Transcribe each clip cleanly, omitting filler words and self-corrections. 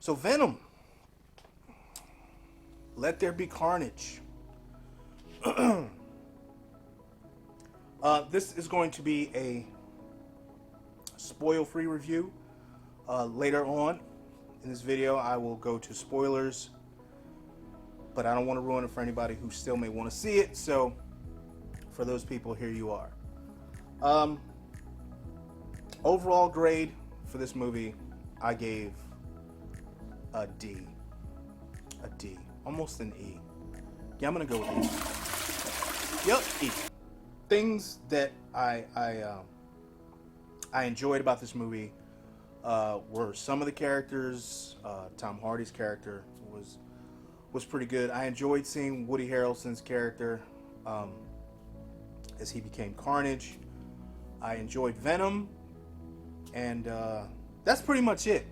So Venom, let there be carnage. This is going to be a spoil-free review. Later on in this video, I will go to spoilers, but I don't want to ruin it for anybody who still may want to see it. So, for those people, here you are. Overall grade for this movie, I gave a D. A D. Almost an E. Yeah, I'm gonna go with E. Yep, E. Things that I enjoyed about this movie were some of the characters. Tom Hardy's character was pretty good. I enjoyed seeing Woody Harrelson's character as he became Carnage. I enjoyed Venom, and that's pretty much it.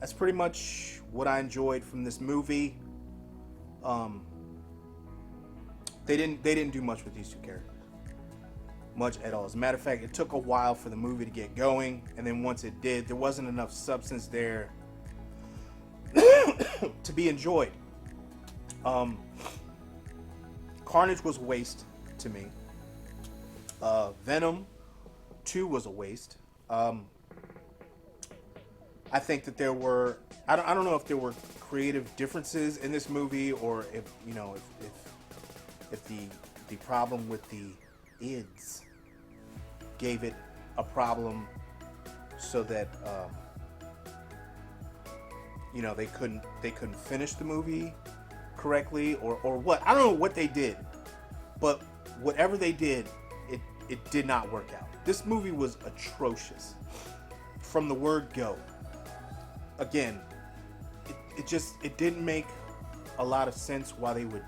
That's pretty much what I enjoyed from this movie. They didn't do much with these two characters. Much at all. As a matter of fact, it took a while for the movie to get going, and then once it did, there wasn't enough substance there to be enjoyed. Carnage was a waste to me. Venom 2 was a waste. I think that there were, I don't know if there were creative differences in this movie, or if the problem with the ids gave it a problem so that they couldn't finish the movie correctly, or what. I don't know what they did, but whatever they did, it did not work out. This movie was atrocious from the word go. Again, it didn't make a lot of sense why they would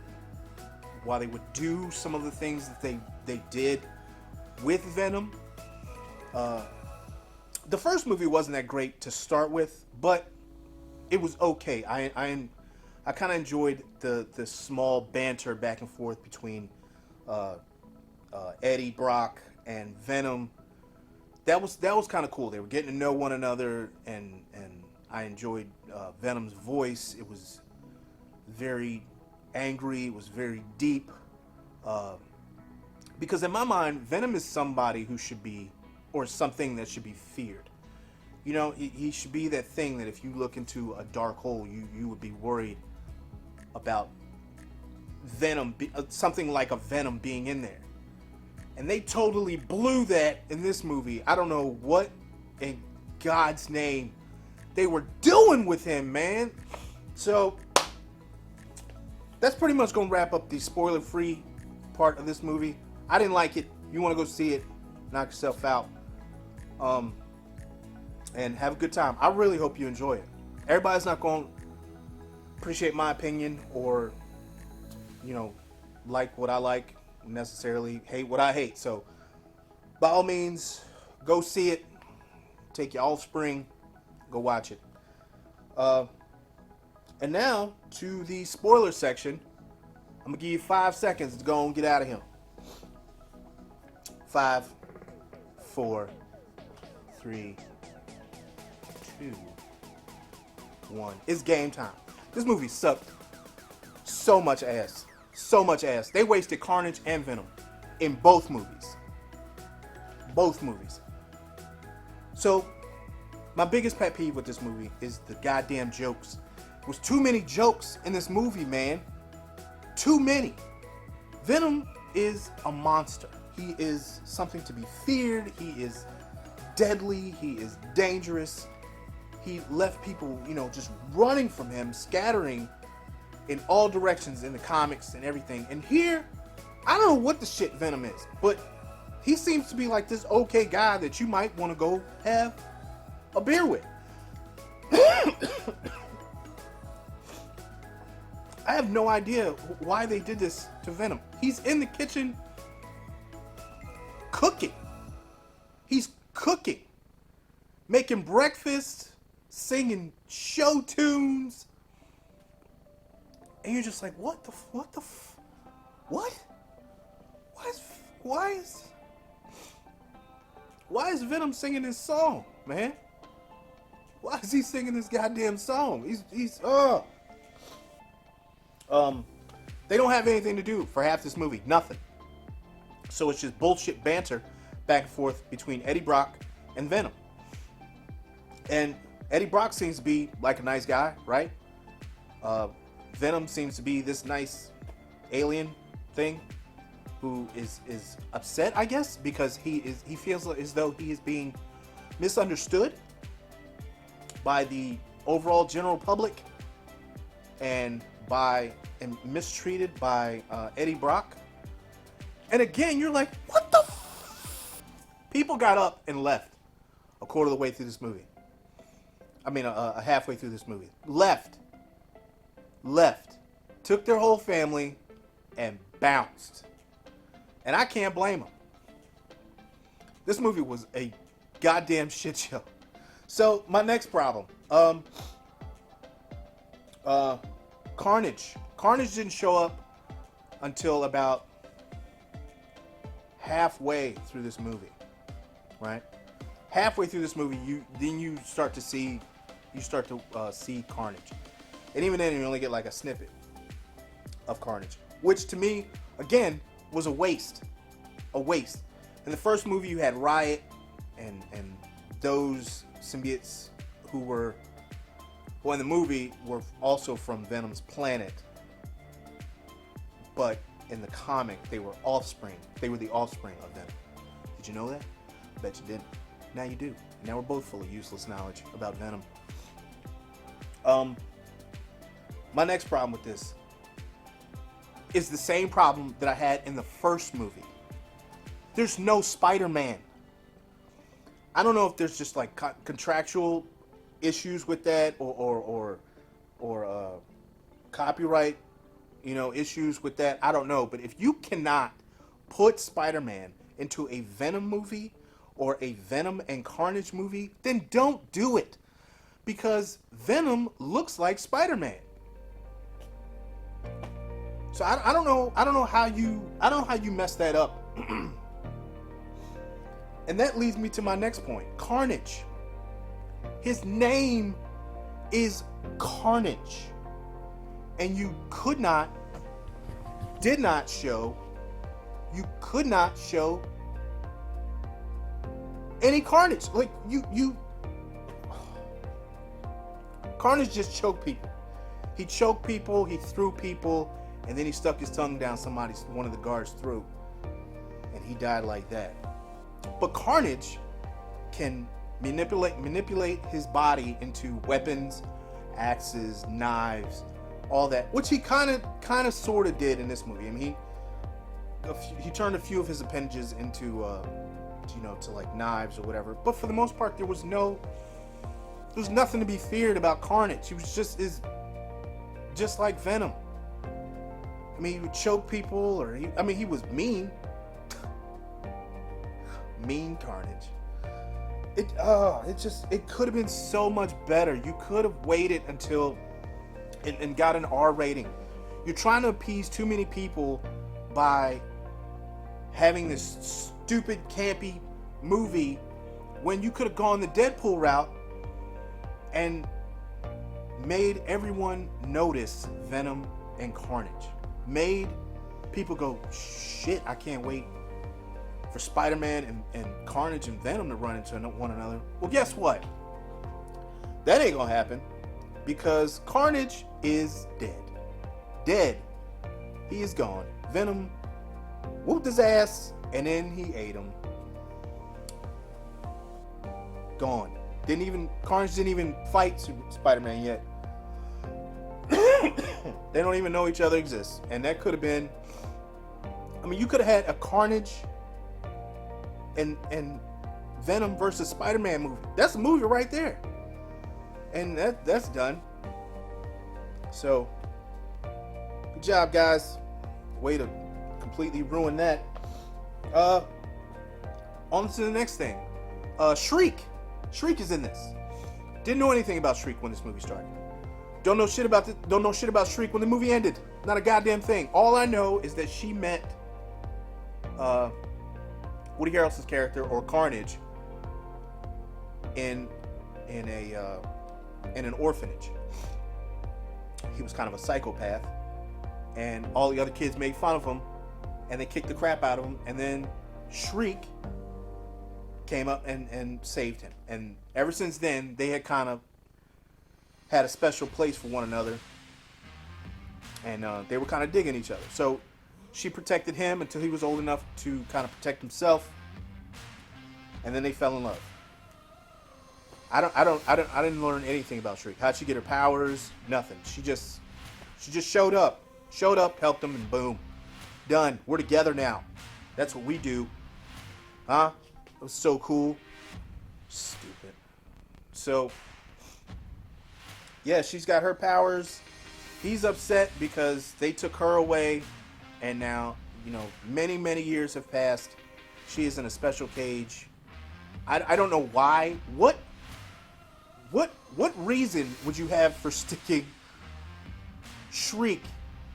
do some of the things that they did with Venom. The first movie wasn't that great to start with, but it was okay. I kind of enjoyed the small banter back and forth between Eddie Brock and Venom. That was kind of cool. They were getting to know one another, and I enjoyed Venom's voice. It was very angry. It was very deep. Because in my mind, Venom is somebody who should be, or something that should be feared. He should be that thing that if you look into a dark hole, you would be worried about Venom, something like a Venom being in there. And they totally blew that in this movie. I don't know what in God's name they were doing with him, man. So that's pretty much going to wrap up the spoiler-free part of this movie. I didn't like it. You want to go see it, knock yourself out, and have a good time. I really hope you enjoy it. Everybody's not going to appreciate my opinion, or like what I like, necessarily hate what I hate. So by all means, go see it. Take your offspring, go watch it. And now to the spoiler section. I'm gonna give you 5 seconds to go and get out of here. 5, 4, 3, 2, 1. It's game time. This movie sucked so much ass. So much ass. They wasted Carnage and Venom in both movies. Both movies. So, my biggest pet peeve with this movie is the goddamn jokes. There was too many jokes in this movie, man. Too many. Venom is a monster. He is something to be feared. He is deadly. He is dangerous. He left people, just running from him, scattering in all directions in the comics and everything. And here, I don't know what the shit Venom is, but he seems to be like this okay guy that you might want to go have a beer with. I have no idea why they did this to Venom. He's in the kitchen cooking. He's cooking, making breakfast, singing show tunes. And you're just like, what? Why is Venom singing this song, man? Why is he singing this goddamn song? They don't have anything to do for half this movie. Nothing. So it's just bullshit banter back and forth between Eddie Brock and Venom. And Eddie Brock seems to be like a nice guy, right? Venom seems to be this nice alien thing who is upset, I guess, because he feels as though he is being misunderstood by the overall general public and mistreated by Eddie Brock. And again, you're like, what the People got up and left a quarter of the way through this movie. I mean, halfway through this movie. Left. Took their whole family and bounced. And I can't blame them. This movie was a goddamn shit show. So, my next problem. Carnage. Carnage didn't show up until about halfway through this movie. Right? Halfway through this movie, you start to see Carnage. And even then, you only get like a snippet of Carnage. Which, to me, again, was a waste. A waste. In the first movie, you had Riot and those symbiotes who were, well, in the movie, were also from Venom's planet. But in the comic, they were offspring. They were the offspring of Venom. Did you know that? I bet you didn't. Now you do. Now we're both full of useless knowledge about Venom. My next problem with this is the same problem that I had in the first movie. There's no Spider-Man. I don't know if there's just like contractual issues with that or copyright, issues with that. I don't know. But if you cannot put Spider-Man into a Venom movie or a Venom and Carnage movie, then don't do it. Because Venom looks like Spider-Man. So I don't know how you mess that up. And that leads me to my next point. Carnage. His name is Carnage. And you could not show any Carnage. Like Carnage just choked people. He choked people, he threw people, and then he stuck his tongue down one of the guards' throat. And he died like that. But Carnage can manipulate his body into weapons, axes, knives, all that, which he kind of sort of did in this movie. I mean, he turned a few of his appendages into to like knives or whatever. But for the most part, there was nothing to be feared about Carnage. He was just like Venom. I mean, he would choke people, he was mean. Mean Carnage. It could have been so much better. You could have waited until and got an R rating. You're trying to appease too many people by having this stupid, campy movie when you could have gone the Deadpool route and made everyone notice Venom and Carnage. Made people go, shit, I can't wait for Spider-Man and Carnage and Venom to run into one another. Well, guess what? That ain't gonna happen because Carnage is dead. Dead. He is gone. Venom whooped his ass and then he ate him. Gone. Carnage didn't even fight Spider-Man yet. They don't even know each other exists. And that could have been, you could have had a Carnage and Venom versus Spider-Man movie. That's a movie right there. And that's done. So, good job, guys. Way to completely ruin that. On to the next thing. Shriek. Shriek is in this. Didn't know anything about Shriek when this movie started. Don't know shit about Shriek when the movie ended. Not a goddamn thing. All I know is that she met Woody Harrelson's character, or Carnage, in in an orphanage. He was kind of a psychopath, and all the other kids made fun of him, and they kicked the crap out of him. And then Shriek came up and saved him. And ever since then, they had kind of had a special place for one another, and they were kind of digging each other. So she protected him until he was old enough to kind of protect himself, and then they fell in love. I didn't learn anything about Shriek. How'd she get her powers? Nothing. She just showed up, helped him, and boom, done. We're together now. That's what we do, huh? It was so cool. Stupid. So yeah, she's got her powers. He's upset because they took her away, and now, many, many years have passed. She is in a special cage. I don't know why. What reason would you have for sticking Shriek,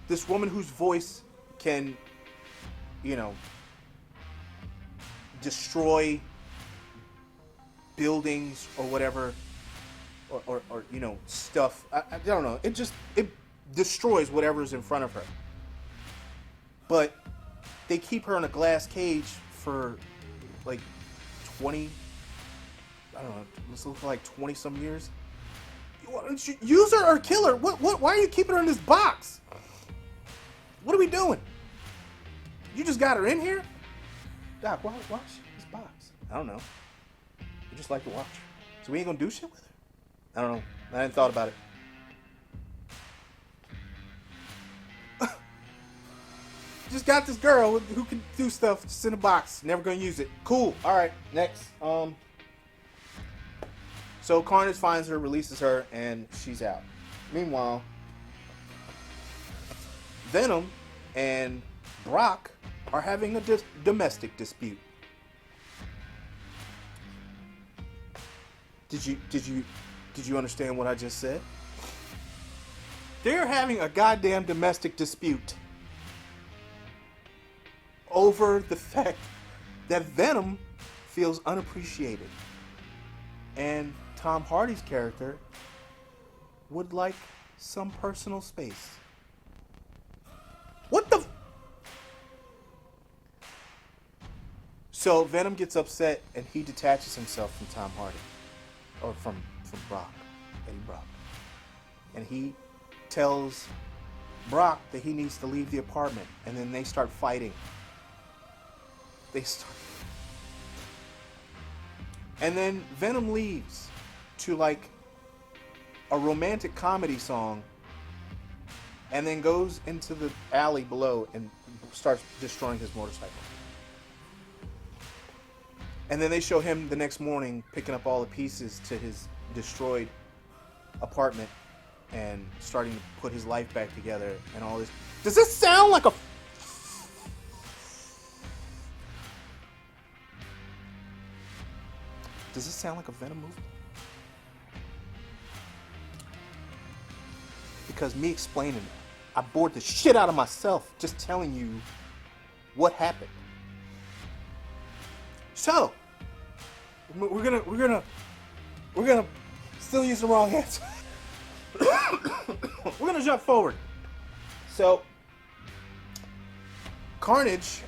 this woman whose voice can, destroy buildings or whatever, or stuff. I don't know. It destroys whatever's in front of her. But they keep her in a glass cage for like 20, I don't know, let's look for like 20 some years. Use her or kill her. Why are you keeping her in this box? What are we doing? You just got her in here? Doc, why this box? I don't know. We just like to watch her. So we ain't gonna do shit with her? I don't know. I hadn't thought about it. Just got this girl who can do stuff just in a box. Never gonna use it. Cool. Alright, next. So Carnage finds her, releases her, and she's out. Meanwhile, Venom and Brock are having a domestic dispute. Did you understand what I just said? They're having a goddamn domestic dispute over the fact that Venom feels unappreciated, and Tom Hardy's character would like some personal space. What the? So Venom gets upset and he detaches himself from Tom Hardy, or from Brock, Eddie Brock, and he tells Brock that he needs to leave the apartment, and then they start fighting. And then Venom leaves to like a romantic comedy song, and then goes into the alley below and starts destroying his motorcycle. And then they show him the next morning picking up all the pieces to his destroyed apartment and starting to put his life back together and all this. Does this sound like a... Does this sound like a Venom movie? Because me explaining it, I bored the shit out of myself just telling you what happened. So, we're gonna still use the wrong answer. We're gonna jump forward. So, Carnage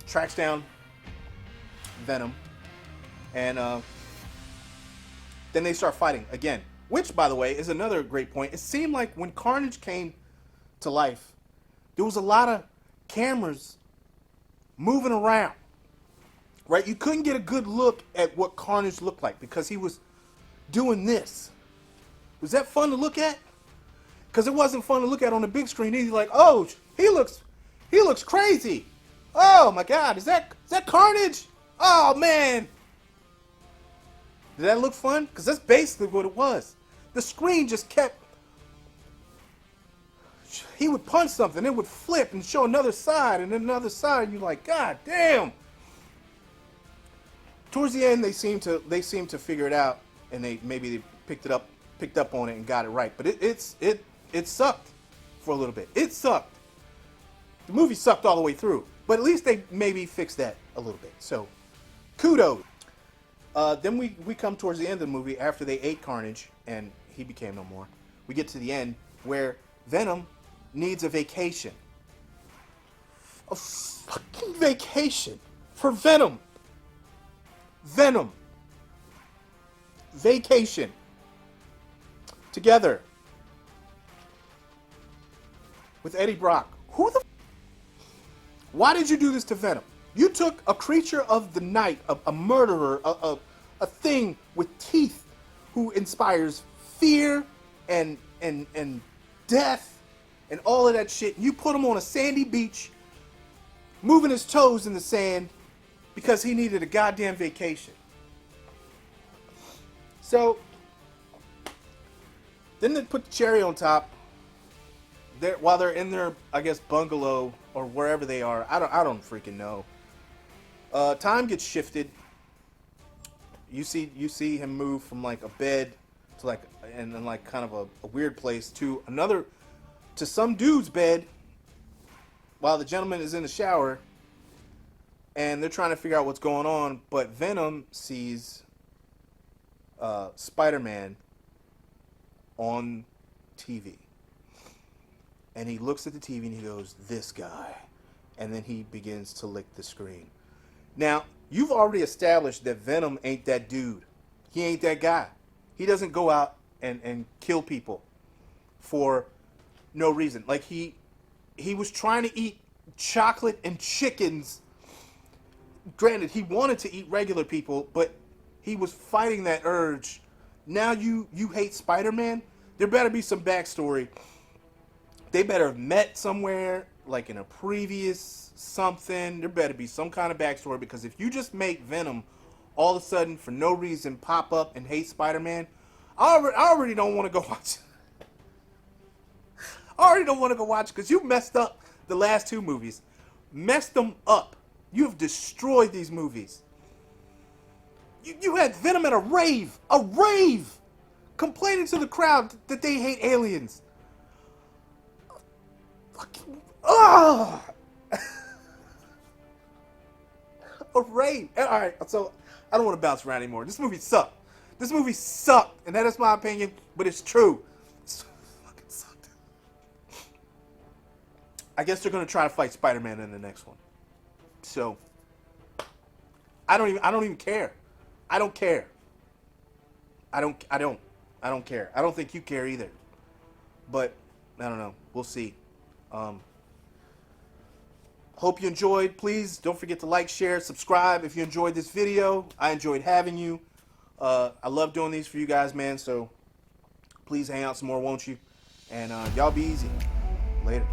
tracks down Venom, and then they start fighting again. Which, by the way, is another great point. It seemed like when Carnage came to life, there was a lot of cameras moving around. Right? You couldn't get a good look at what Carnage looked like because he was doing this. Was that fun to look at? Because it wasn't fun to look at on the big screen. He's like, oh, he looks crazy. Oh my God, is that Carnage? Oh man. Did that look fun? Because that's basically what it was. The screen just kept... He would punch something, it would flip and show another side and then another side, and you're like, God damn. Towards the end, they seem to figure it out, and they picked up on it and got it right. But it sucked for a little bit. It sucked. The movie sucked all the way through, but at least they maybe fixed that a little bit. So, kudos. Then we come towards the end of the movie after they ate Carnage and he became no more. We get to the end where Venom needs a vacation. A fucking vacation for Venom. Venom. Vacation. Together. With Eddie Brock. Why did you do this to Venom? You took a creature of the night, a murderer, a thing with teeth who inspires fear and death and all of that shit. You put him on a sandy beach, moving his toes in the sand because he needed a goddamn vacation. So, then they put the cherry on top. While they're in their, I guess, bungalow or wherever they are. I don't freaking know. Time gets shifted. You see him move from like a bed to like and like kind of a weird place to some dude's bed while the gentleman is in the shower, and they're trying to figure out what's going on. But Venom sees Spider-Man on TV. And he looks at the TV and he goes, "This guy." And then he begins to lick the screen. Now, you've already established that Venom ain't that dude. He ain't that guy. He doesn't go out and kill people for no reason. Like, he was trying to eat chocolate and chickens. Granted, he wanted to eat regular people, but he was fighting that urge. Now you hate Spider-Man? There better be some backstory. They better have met somewhere, like in a previous something. There better be some kind of backstory, because if you just make Venom all of a sudden, for no reason, pop up and hate Spider-Man, I already don't want to go watch. I already don't want to go watch, because you messed up the last two movies. Messed them up. You have destroyed these movies. You had Venom at a rave, complaining to the crowd that they hate aliens. Ugh! A rave. Alright, so I don't want to bounce around anymore. This movie sucked. And that is my opinion, but it's true. It fucking sucked. I guess they're gonna try to fight Spider-Man in the next one. So I don't even care. I don't care. I don't care. I don't think you care either. But I don't know. We'll see. Hope you enjoyed. Please don't forget to like, share, subscribe if you enjoyed this video. I enjoyed having you. I love doing these for you guys, man. So please hang out some more, won't you? And y'all be easy. Later.